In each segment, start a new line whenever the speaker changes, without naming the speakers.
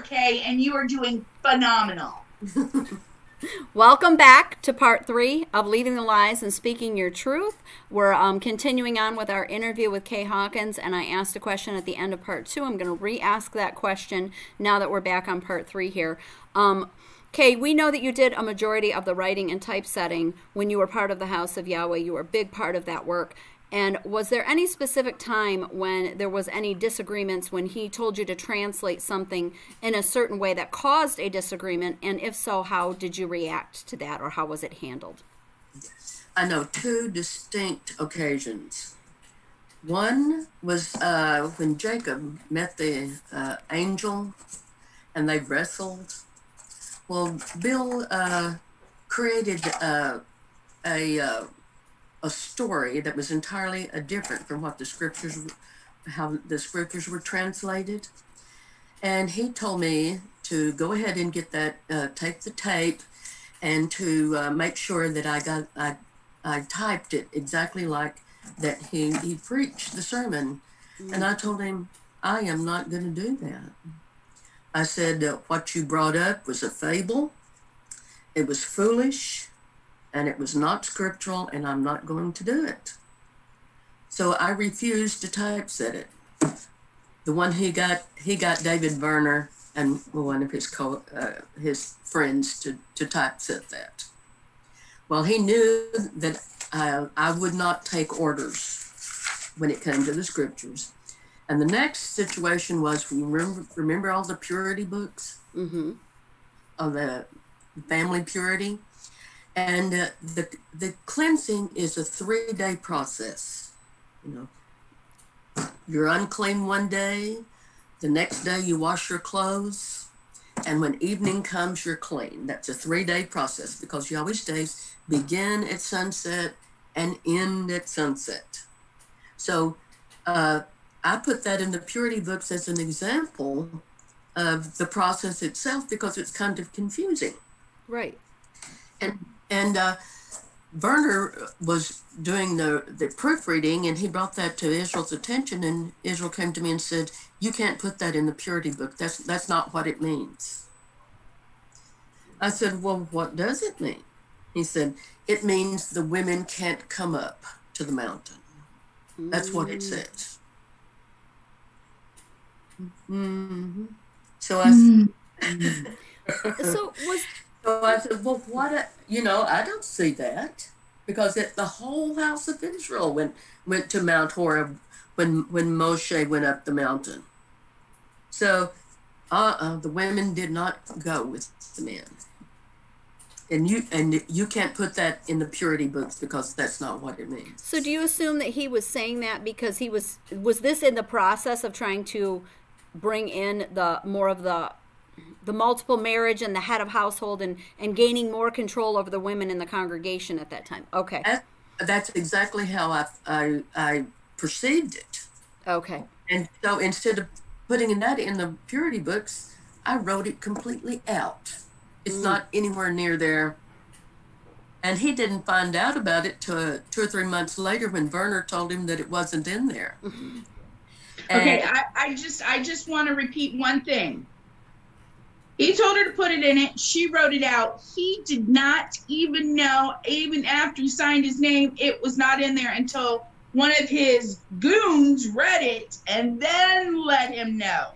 Kay, and you are doing phenomenal.
Welcome back to part 3 of Leaving the Lies and Speaking Your Truth. We're continuing on with our interview with Kay Hawkins, and I asked a question at the end of part 2. I'm going to re-ask that question now that we're back on part 3 here. Kay, we know that you did a majority of the writing and typesetting when you were part of the House of Yahweh. You were a big part of that work. And was there any specific time when there was any disagreements when he told you to translate something in a certain way that caused a disagreement? And if so, how did you react to that, or how was it handled?
I know 2 distinct occasions. One was when Jacob met the angel and they wrestled. Well, Bill created a story that was entirely different from what how the scriptures were translated. And he told me to go ahead and get that, take the tape, and to make sure that I typed it exactly like that he preached the sermon. Mm-hmm. And I told him, I am not going to do that. I said, what you brought up was a fable. It was foolish. And it was not scriptural, and I'm not going to do it. So I refused to typeset it. The one he got David Verner and one of his friends to typeset that. Well, he knew that I would not take orders when it came to the scriptures. And the next situation was, remember all the purity books? Mm-hmm. Of the family purity? And the cleansing is a 3-day process. You know, you're unclean one day, the next day you wash your clothes, and when evening comes, you're clean. That's a 3-day process because Yahweh's days begin at sunset and end at sunset. So I put that in the purity books as an example of the process itself because it's kind of confusing.
Right.
And Werner was doing the proofreading, and he brought that to Israel's attention, and Israel came to me and said, you can't put that in the purity book. That's not what it means. I said, well, what does it mean? He said, it means the women can't come up to the mountain. That's what it says. Mm-hmm. So So I said, well, I don't see that, because the whole house of Israel went to Mount Horeb when Moshe went up the mountain. So the women did not go with the men. And you can't put that in the purity books because that's not what it means.
So do you assume that he was saying that because was this in the process of trying to bring in the multiple marriage and the head of household and gaining more control over the women in the congregation at that time? Okay.
That's exactly how I perceived it.
Okay.
And so instead of putting that in the purity books, I wrote it completely out. It's not anywhere near there. And he didn't find out about it till 2 or 3 months later when Werner told him that it wasn't in there.
Mm-hmm. Okay, I just want to repeat one thing. He told her to put it in it. She wrote it out. He did not even know, even after he signed his name, it was not in there until one of his goons read it and then let him know.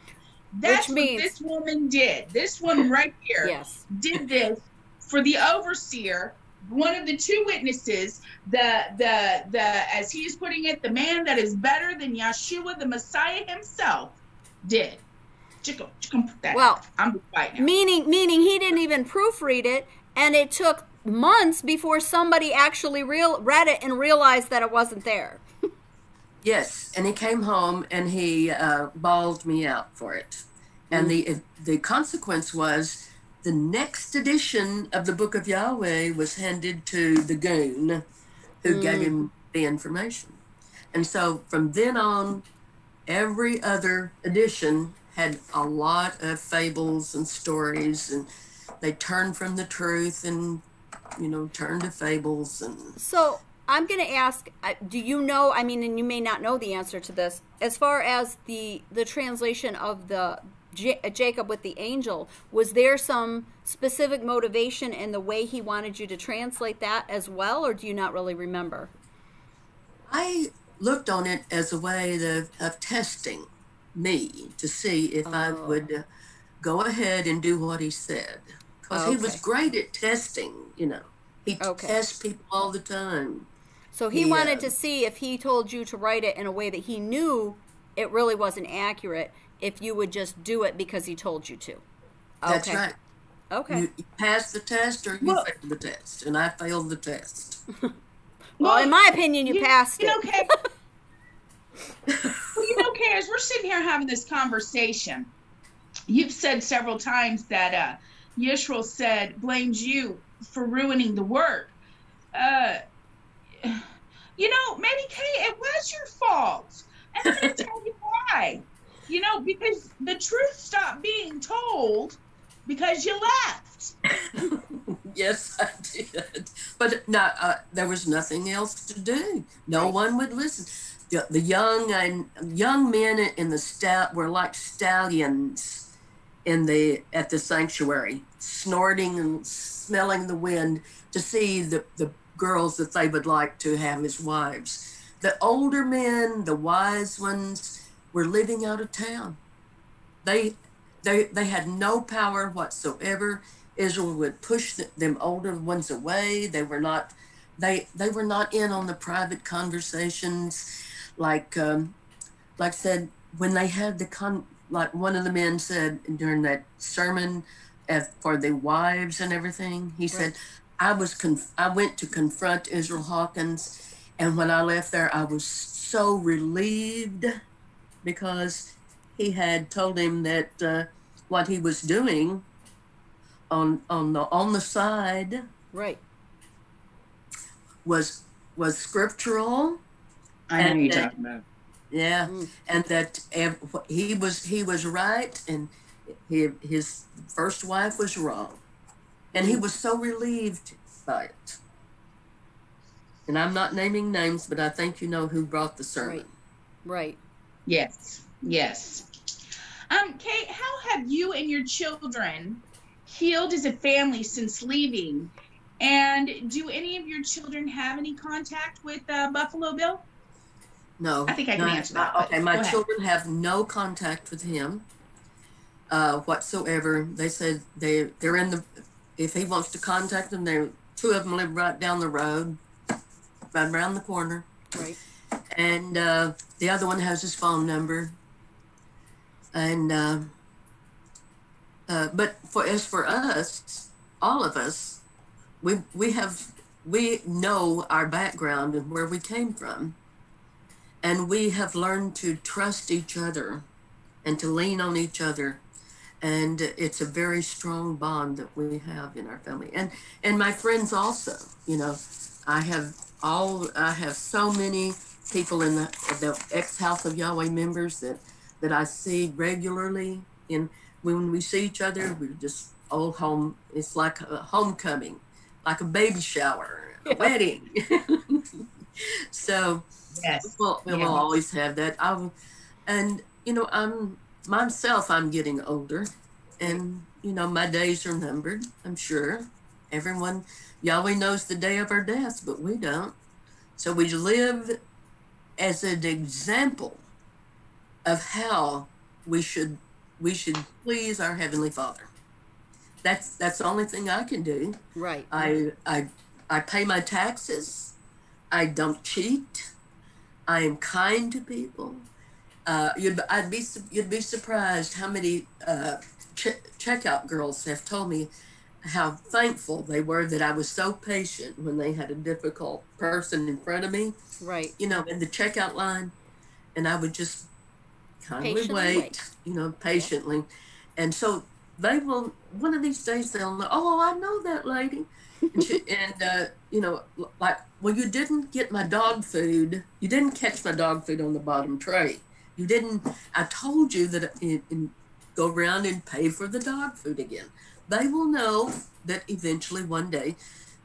That's what this woman did. This one right here did this for the overseer, one of the 2 witnesses, as he's putting it, the man that is better than Yeshua, the Messiah himself, did.
Well,
I'm quiet now.
Meaning he didn't even proofread it, and it took months before somebody actually read it and realized that it wasn't there.
Yes, and he came home and he bawled me out for it. And the consequence was the next edition of the Book of Yahweh was handed to the goon who gave him the information. And so from then on, every other edition had a lot of fables and stories, and they turned from the truth and, turned to fables. And
so I'm going to ask, do you know, and you may not know the answer to this, as far as the translation of the Jacob with the angel, was there some specific motivation in the way he wanted you to translate that as well, or do you not really remember?
I looked on it as a way of testing me to see if I would go ahead and do what he said. Because he was great at testing, you know. He tests people all the time.
So he wanted to see if he told you to write it in a way that he knew it really wasn't accurate, if you would just do it because he told you to.
That's right.
Okay.
You passed the test or you failed the test, and I failed the test.
Well, in my opinion, you passed it.
Okay. Well, Kay, as we're sitting here having this conversation, you've said several times that Yisrael blames you for ruining the work. Maybe, Kay, it was your fault. And I'm going to tell you why. Because the truth stopped being told because you left.
Yes, I did. But no, there was nothing else to do. No one would listen. The young men in the were like stallions at the sanctuary, snorting and smelling the wind to see the girls that they would like to have as wives. The older men, the wise ones, were living out of town. They had no power whatsoever. Israel would push them older ones away. They were not in on the private conversations, like said when they had like one of the men said during that sermon for the wives and everything. He said, I went to confront Israel Hawkins, and when I left there, I was so relieved because he had told him that what he was doing on the side was scriptural.
I know you're talking about.
Yeah, and that he was right, and his first wife was wrong, and he was so relieved by it. And I'm not naming names, but I think you know who brought the sermon.
Right.
Yes. Kay, how have you and your children healed as a family since leaving? And do any of your children have any contact with Buffalo Bill?
No.
I think I can answer that.
Okay, my children have no contact with him whatsoever. They said they're in if he wants to contact them, two of them live right down the road, right around the corner.
Right.
And the other one has his phone number. And but for us, all of us, we know our background and where we came from, and we have learned to trust each other and to lean on each other, and it's a very strong bond that we have in our family. And my friends also, I have so many people in the ex-House of Yahweh members that I see regularly. When we see each other, we're just old home. It's like a homecoming, like a baby shower, a wedding. So
yes,
we'll always have that. I'm getting older, and my days are numbered. I'm sure everyone, Yahweh knows the day of our death, but we don't. So we live as an example of how we should please our Heavenly Father. That's the only thing I can do.
Right.
I pay my taxes. I don't cheat. I am kind to people. You'd be surprised how many checkout girls have told me how thankful they were that I was so patient when they had a difficult person in front of me.
Right.
In the checkout line, and I would just kindly wait, patiently. And so they will, one of these days they'll know, oh, I know that lady. Like, well, you didn't get my dog food. You didn't catch my dog food on the bottom tray. You didn't, I told you that go around and pay for the dog food again. They will know that eventually one day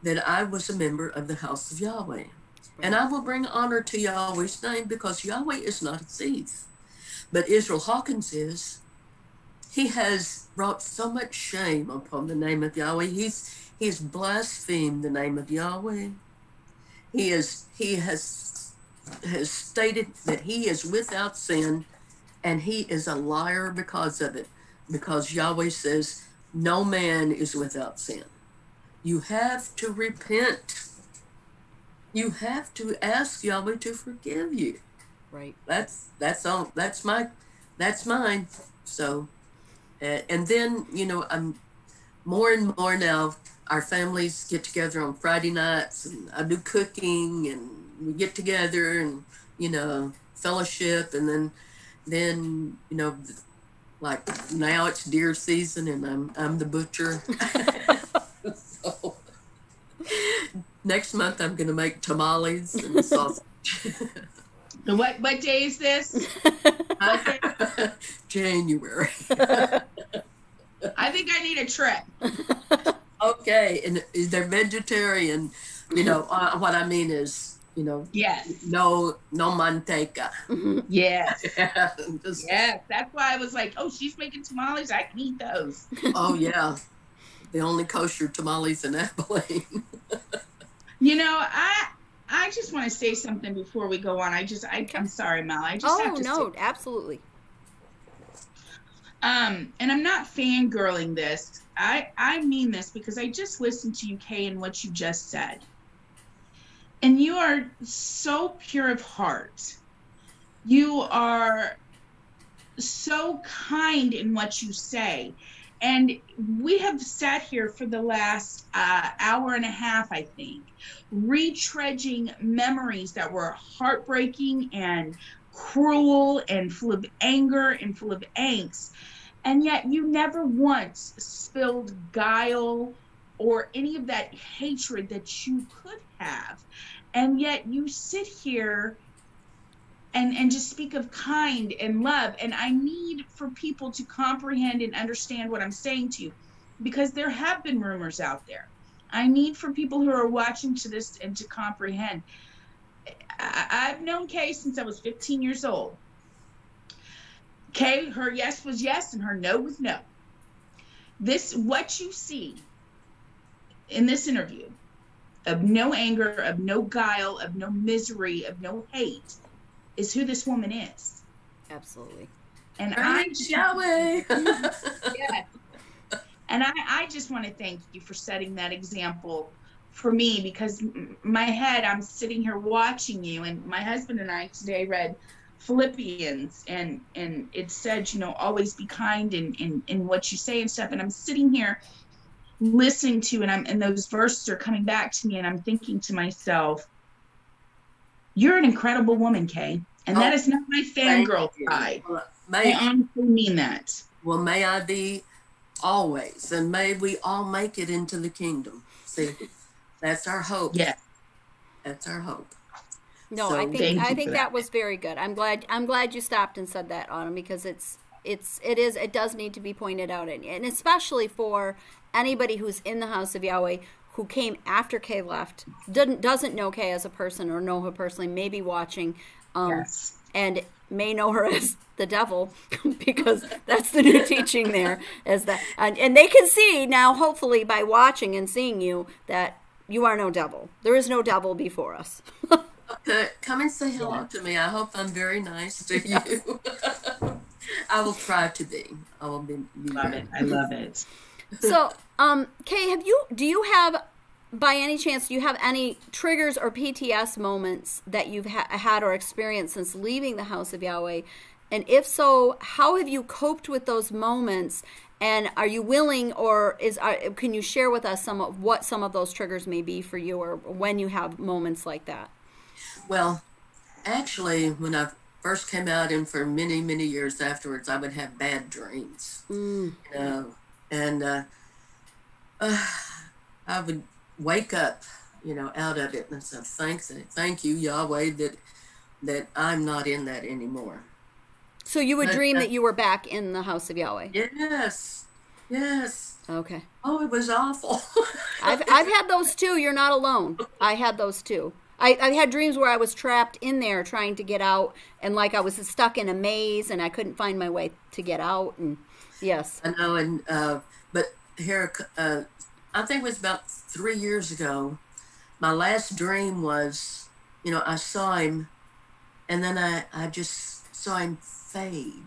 that I was a member of the House of Yahweh. Right. And I will bring honor to Yahweh's name because Yahweh is not a thief. But Israel Hawkins is. he has brought so much shame upon the name of Yahweh. He's blasphemed the name of Yahweh. He has stated that he is without sin, and he is a liar because of it. Because Yahweh says no man is without sin. You have to repent. You have to ask Yahweh to forgive you.
Right.
That's mine. So, and then I'm more and more now. Our families get together on Friday nights, and I do cooking, and we get together and fellowship, and then like now it's deer season, and I'm the butcher. So next month I'm going to make tamales and sausage.
What day is this?
January.
I think I need a trip.
Okay, and they're vegetarian. What I mean is,
yes,
no manteca.
Yes,
Just,
yes. That's why I was like, oh, she's making tamales. I can eat those.
Oh yeah, the only kosher tamales in Abilene.
I just want to say something before we go on. I'm sorry, Mel. I just have to say,
absolutely.
And I'm not fangirling this. I mean this because I just listened to you, Kay, and what you just said. And you are so pure of heart. You are so kind in what you say. And we have sat here for the last hour and a half, I think, retreading memories that were heartbreaking and cruel and full of anger and full of angst. And yet you never once spilled guile or any of that hatred that you could have. And yet you sit here and just speak of kind and love. And I need for people to comprehend and understand what I'm saying to you, because there have been rumors out there. I need for people who are watching to this and to comprehend. I've known Kay since I was 15 years old. Kay, her yes was yes and her no was no. What you see in this interview of no anger, of no guile, of no misery, of no hate, is who this woman is.
Absolutely.
And
Yahweh.
Yes. And I just want to thank you for setting that example for me, because my head, I'm sitting here watching you, and my husband and I today read Philippians, and it said, always be kind in what you say and stuff. And I'm sitting here listening to, and those verses are coming back to me, and I'm thinking to myself, you're an incredible woman, Kay. And that is not my fangirl side. I honestly mean that.
Well, may I be always, and may we all make it into the kingdom. See, that's our hope.
Yeah.
That's our hope.
No,
So,
I think that was very good. I'm glad you stopped and said that, Autumn, because it does need to be pointed out, and especially for anybody who's in the house of Yahweh who came after Kay left, doesn't know Kay as a person or know her personally, may be watching,
Yes.
and may know her as the devil, because that's the new teaching there, is that, and they can see now, hopefully by watching and seeing you, that you are no devil. There is no devil before us.
Come and say hello to me. I hope I'm very nice to you. I will try to be. I will be.
Love it. I love it.
So, Kay, do you have, by any chance, do you have any triggers or PTS moments that you've had or experienced since leaving the house of Yahweh? And if so, how have you coped with those moments? And are you willing, or can you share with us what some of those triggers may be for you, or when you have moments like that?
Well, actually, when I first came out, and for many, many years afterwards, I would have bad dreams. And I would wake up, out of it, and say, thank you, Yahweh, that I'm not in that anymore.
So you would dream that you were back in the house of Yahweh?
Yes.
Okay.
Oh, it was awful.
I've had those too. You're not alone. I had those too. I had dreams where I was trapped in there trying to get out, and like I was stuck in a maze and I couldn't find my way to get out. And Yes.
I know, and but here, I think it was about 3 years ago. My last dream was, I saw him, and then I just saw him fade,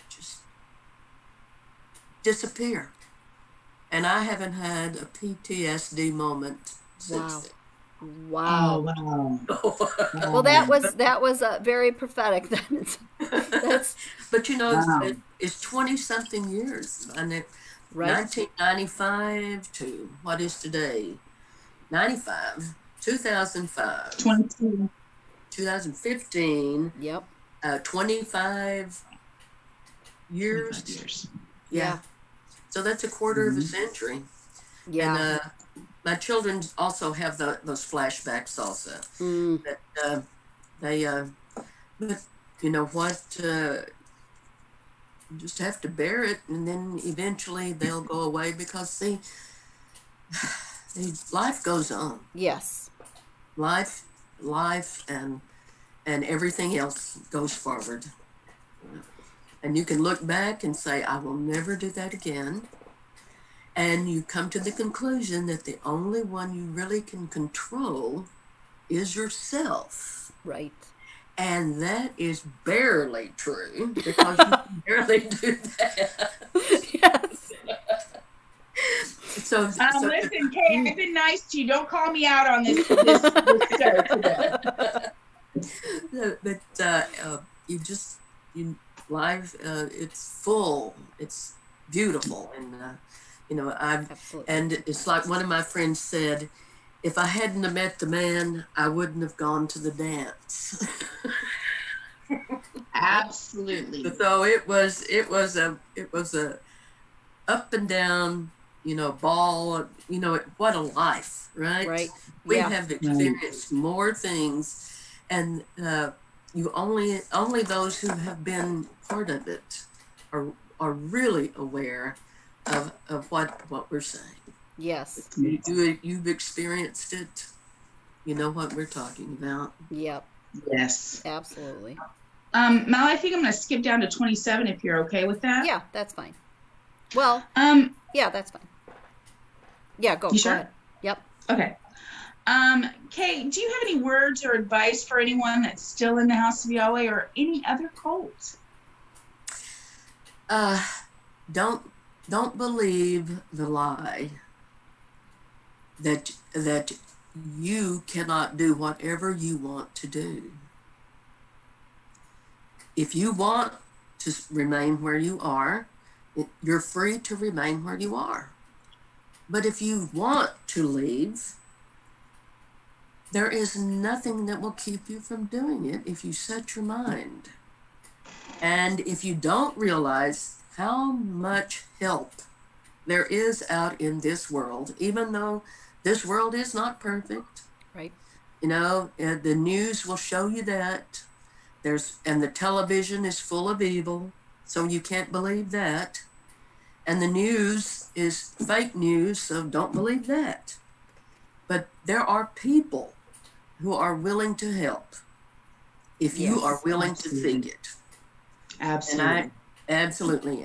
just disappear. And I haven't had a PTSD moment since then.
Wow.
Oh, wow.
Well, that was very prophetic. That's
But
Wow.
it's 20-something years. And
right.
1995 to what is today? 95, 2005,
22.
2015,
Yep.
25 years.
25 years.
Yeah.
So that's a quarter of a century.
Yeah.
And my children also have those flashbacks also. That but you know what? You just have to bear it, and then eventually they'll go away because see, life goes on.
Yes.
Life, and everything else goes forward. And you can look back and say, I will never do that again. And you come to the conclusion that the only one you really can control is yourself.
Right.
And that is barely true because you can barely do that.
Yes.
So
Listen, Kay, I've been nice to you. Don't call me out on this show today.
But live. It's full. It's beautiful, and
Absolutely.
And it's like one of my friends said, if I hadn't have met the man, I wouldn't have gone to the dance.
Absolutely.
So it was a up and down, ball, what a life, right?
Right.
We have experienced more things, and only those who have been part of it are really aware of what we're saying.
Yes.
You've experienced it. You know what we're talking about.
Yep.
Yes.
Absolutely.
Mal, I think I'm going to skip down to 27 if you're okay with that.
Yeah, that's fine. Well, yeah, that's fine. Yeah, go.
You sure?
Go ahead. Yep.
Okay. Kay, do you have any words or advice for anyone that's still in the House of Yahweh or any other cult?
Don't believe the lie that you cannot do whatever you want to do. If you want to remain where you are, you're free to remain where you are. But if you want to leave, there is nothing that will keep you from doing it if you set your mind. And if you don't realize how much help there is out in this world, even though this world is not perfect.
Right.
The news will show you that. And the television is full of evil, so you can't believe that. And the news is fake news, so don't believe that. But there are people who are willing to help if you are willing to seek it.
Absolutely.
Absolutely.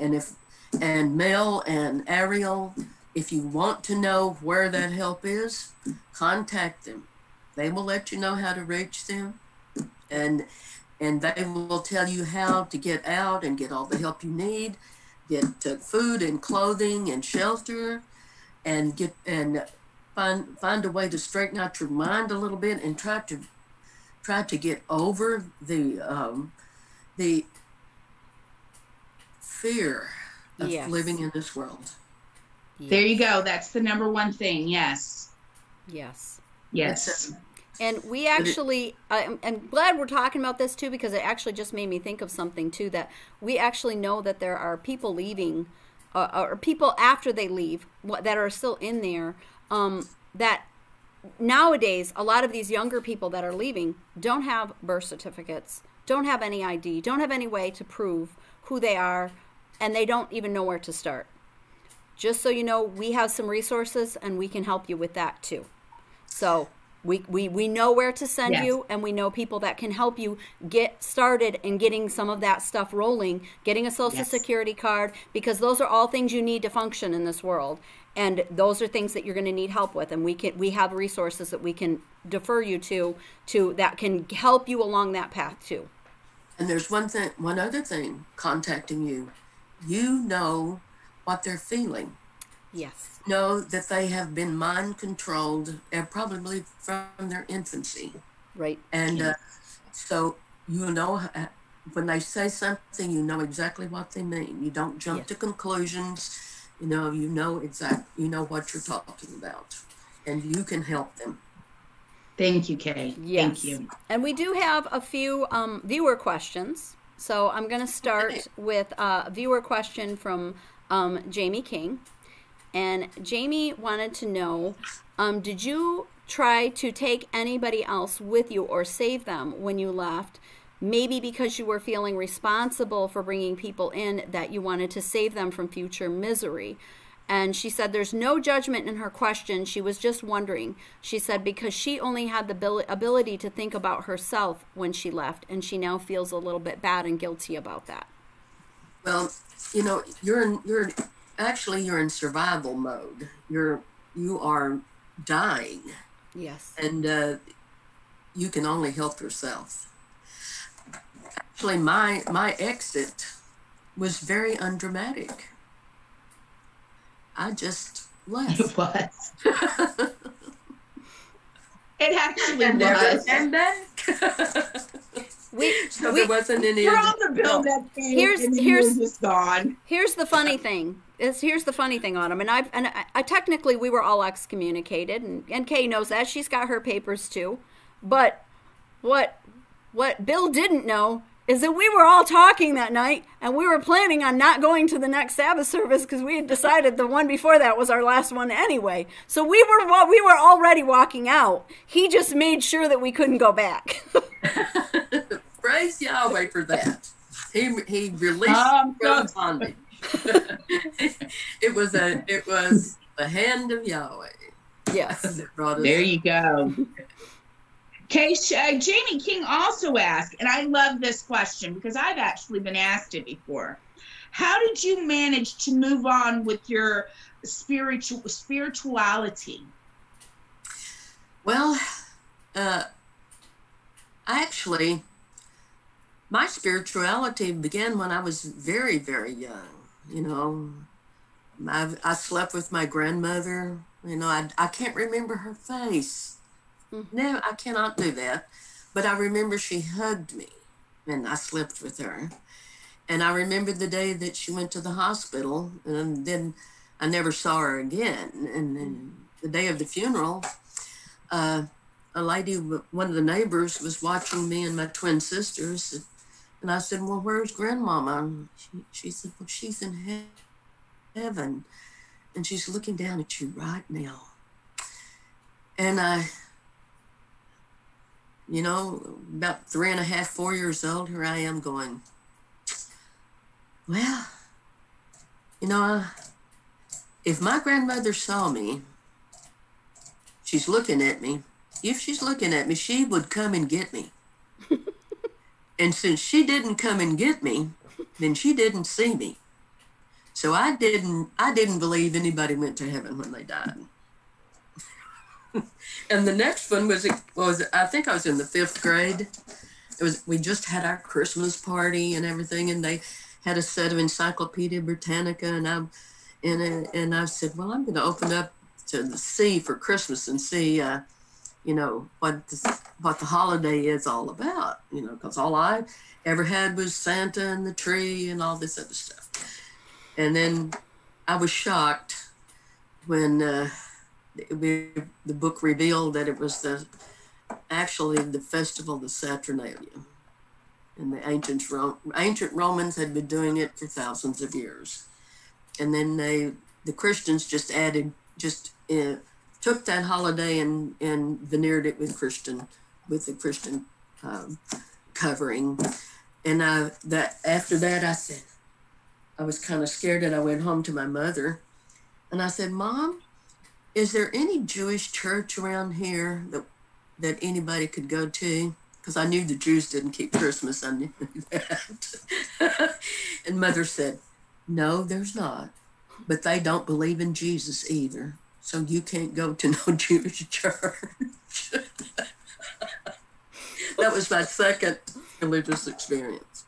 And Mel and Ariel, if you want to know where that help is, contact them. They will let you know how to reach them, and they will tell you how to get out and get all the help you need, get food and clothing and shelter, and find a way to straighten out your mind a little bit and try to get over the fear of living in this world.
Yes.
There you go. That's the number one thing. Yes.
Yes.
Yes.
And we actually, I'm glad we're talking about this too, because it actually just made me think of something too, that we actually know that there are people leaving, or people after they leave that are still in there, that nowadays, a lot of these younger people that are leaving don't have birth certificates, don't have any ID, don't have any way to prove who they are, and they don't even know where to start. Just so you know, we have some resources and we can help you with that too. So We know where to send
Yes.
you, and we know people that can help you get started in getting some of that stuff rolling, getting a social
Yes.
security card, because those are all things you need to function in this world. And those are things that you're going to need help with, and we have resources that we can defer you to that can help you along that path too.
And there's one other thing, contacting you. You know what they're feeling.
Yes.
Know that they have been mind controlled, probably from their infancy.
Right.
And so you know, when they say something, you know exactly what they mean. You don't jump
Yes.
to conclusions. You know what you're talking about, and you can help them.
Thank you, Kay.
Yes.
Thank you.
And we do have a few viewer questions. So I'm going to start with a viewer question from Jamie King. And Jamie wanted to know, did you try to take anybody else with you or save them when you left? Maybe because you were feeling responsible for bringing people in, that you wanted to save them from future misery. And she said there's no judgment in her question. She was just wondering. She said because she only had the ability to think about herself when she left, and she now feels a little bit bad and guilty about that.
Well, you're in survival mode. You are dying.
Yes.
And you can only help yourself. Actually, my exit was very undramatic. I just left.
It was. It actually
And never
was.
came back. There wasn't any.
We're on the bill that came, and then you're just gone.
Here's the funny thing. Here's the funny thing, Autumn. And I technically we were all excommunicated, and Kay knows that. She's got her papers too. But what Bill didn't know is that we were all talking that night, and we were planning on not going to the next Sabbath service because we had decided the one before that was our last one anyway. So we were already walking out. He just made sure that we couldn't go back.
Praise Yahweh for that. He released from bondage. It was the hand of Yahweh.
Yes.
That brought us.
There you go. Okay, Jamie King also asked, and I love this question because I've actually been asked it before. How did you manage to move on with your spirituality?
Well, actually, my spirituality began when I was very, very young. I slept with my grandmother. I can't remember her face. No, I cannot do that. But I remember she hugged me, and I slept with her. And I remember the day that she went to the hospital, and then I never saw her again. And then the day of the funeral, a lady, one of the neighbors, was watching me and my twin sisters. And I said, well, where's Grandmama? And she said, well, she's in heaven. And she's looking down at you right now. And about 3.5, 4 years old, here I am going, well, if my grandmother saw me, she's looking at me. If she's looking at me, she would come and get me. And since she didn't come and get me, then she didn't see me. So I didn't believe anybody went to heaven when they died. And the next one was I think I was in the 5th grade. We just had our Christmas party and everything, and they had a set of Encyclopedia Britannica, and I said, well, I'm going to open up to the sea for Christmas and see, what the holiday is all about, because all I ever had was Santa and the tree and all this other stuff. And then I was shocked when the book revealed that it was actually the festival of the Saturnalia. And the ancient Romans had been doing it for thousands of years. And then the Christians just took that holiday and veneered it with the Christian covering. And after that, I said, I was kind of scared, and I went home to my mother, and I said, Mom, is there any Jewish church around here that anybody could go to, because I knew the Jews didn't keep Christmas. I knew that. And Mother said, no, there's not. But they don't believe in Jesus either. So you can't go to no Jewish church. That was my second religious experience.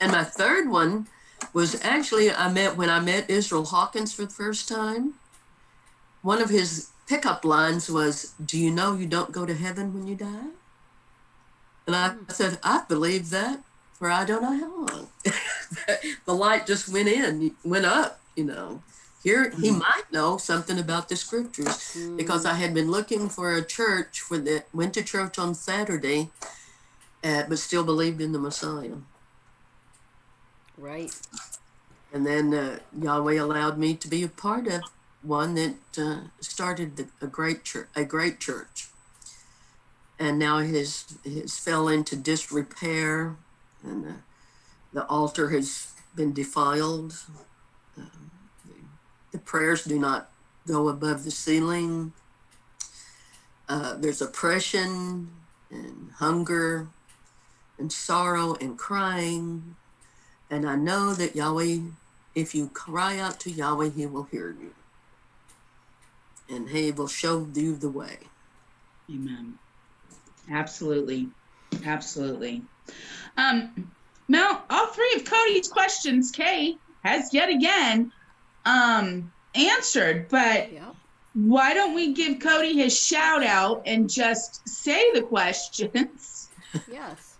And my third one was actually when I met Israel Hawkins for the first time. One of his pickup lines was, do you know you don't go to heaven when you die? And I said, I believe that for I don't know how long. The light just went up, you know. Here, he might know something about the scriptures, because I had been looking for a church went to church on Saturday, but still believed in the Messiah.
Right.
And then Yahweh allowed me to be a part of one that started a great church. And now his fell into disrepair, and the altar has been defiled. The prayers do not go above the ceiling. There's oppression and hunger and sorrow and crying. And I know that Yahweh, if you cry out to Yahweh, he will hear you. And he will show you the way.
Amen. Absolutely. Absolutely. Mel, all three of Cody's questions, Kay has yet again answered, but why don't we give Cody his shout out and just say the questions?
Yes.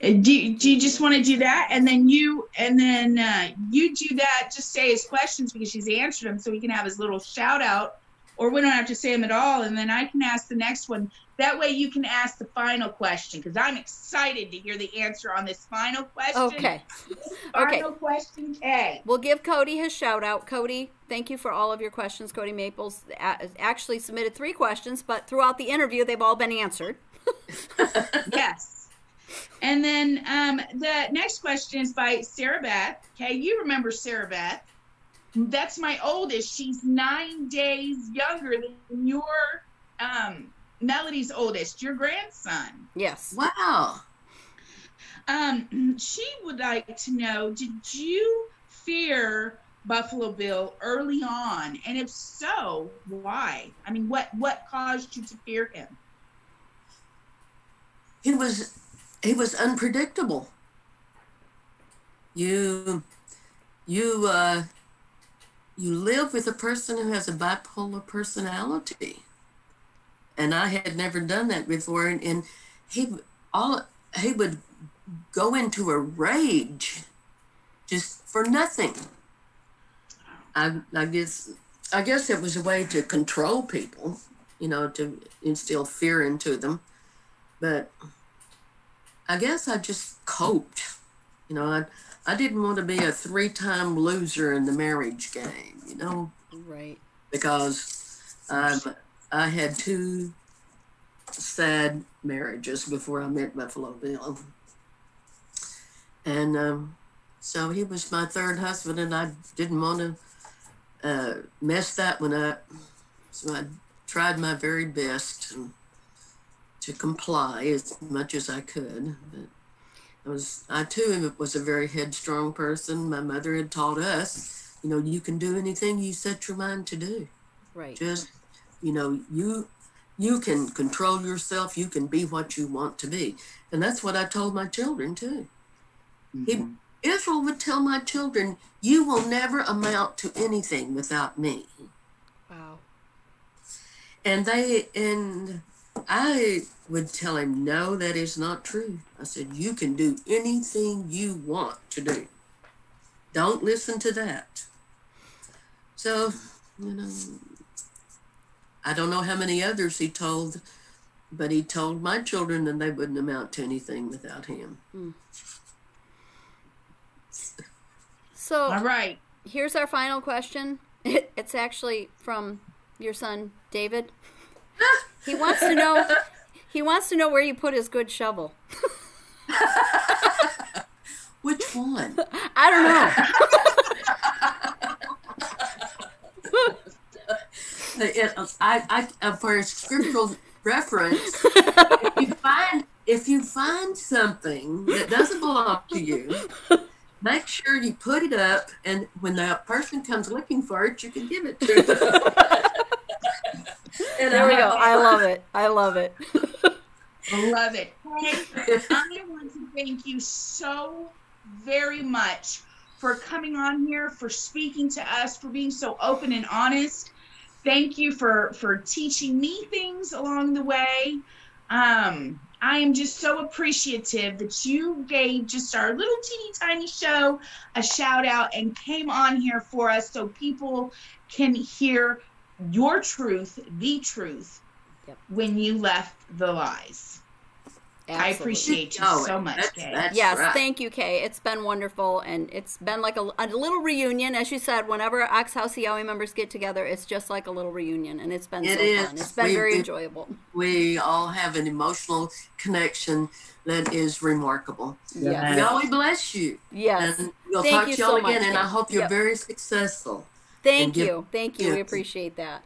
Do you just want to do that, and then you do that? Just say his questions because she's answered them, so he can have his little shout out, or we don't have to say them at all, and then I can ask the next one. That way, you can ask the final question, because I'm excited to hear the answer on this final question.
Okay.
Final question, Kay.
We'll give Cody his shout out. Cody, thank you for all of your questions. Cody Maples actually submitted 3 questions, but throughout the interview, they've all been answered.
Yes. And then the next question is by Sarah Beth. Okay, you remember Sarah Beth. That's my oldest. She's 9 days younger than your Melody's oldest, your grandson.
Yes.
Wow.
She would like to know, did you fear Buffalo Bill early on? And if so, why? I mean, what caused you to fear him?
He was unpredictable. You live with a person who has a bipolar personality, and I had never done that before. And he would go into a rage just for nothing. I guess it was a way to control people, you know, to instill fear into them. But I guess I just coped. You know, I didn't want to be a 3-time loser in the marriage game, you know?
Right.
Because I had 2 sad marriages before I met Buffalo Bill. And so he was my 3rd husband, and I didn't want to mess that one up. So I tried my very best to comply as much as I could. But I too was a very headstrong person. My mother had taught us, you know, you can do anything you set your mind to do.
Right.
Just, you know, you can control yourself. You can be what you want to be. And that's what I told my children too. Mm-hmm. Israel would tell my children, you will never amount to anything without me.
Wow.
And I would tell him, no, that is not true. I said, you can do anything you want to do. Don't listen to that. So, you know, I don't know how many others he told, but he told my children that they wouldn't amount to anything without him.
So,
all right.
Here's our final question. It's actually from your son, David. He wants to know where you put his good shovel.
Which one?
I don't know.
For scriptural preference. If you find something that doesn't belong to you, make sure you put it up, and when that person comes looking for it, you can give it to them.
And there we go. I love it. I love it.
I love it. Hey, I want to thank you so very much for coming on here, for speaking to us, for being so open and honest. Thank you for teaching me things along the way. I am just so appreciative that you gave just our little teeny tiny show a shout out and came on here for us so people can hear your truth, the truth, when you left the lies. Absolutely. I appreciate you so much, Kay.
Yes, right. Thank you, Kay. It's been wonderful, and it's been like a little reunion. As you said, whenever Axe House Yahweh members get together, it's just like a little reunion, and it's been so fun. It's been very enjoyable.
We all have an emotional connection that is remarkable. Yes. Yahweh bless you.
Yes.
And we'll talk to y'all again, and I hope you're very successful.
Thank you. Thank you. We appreciate that.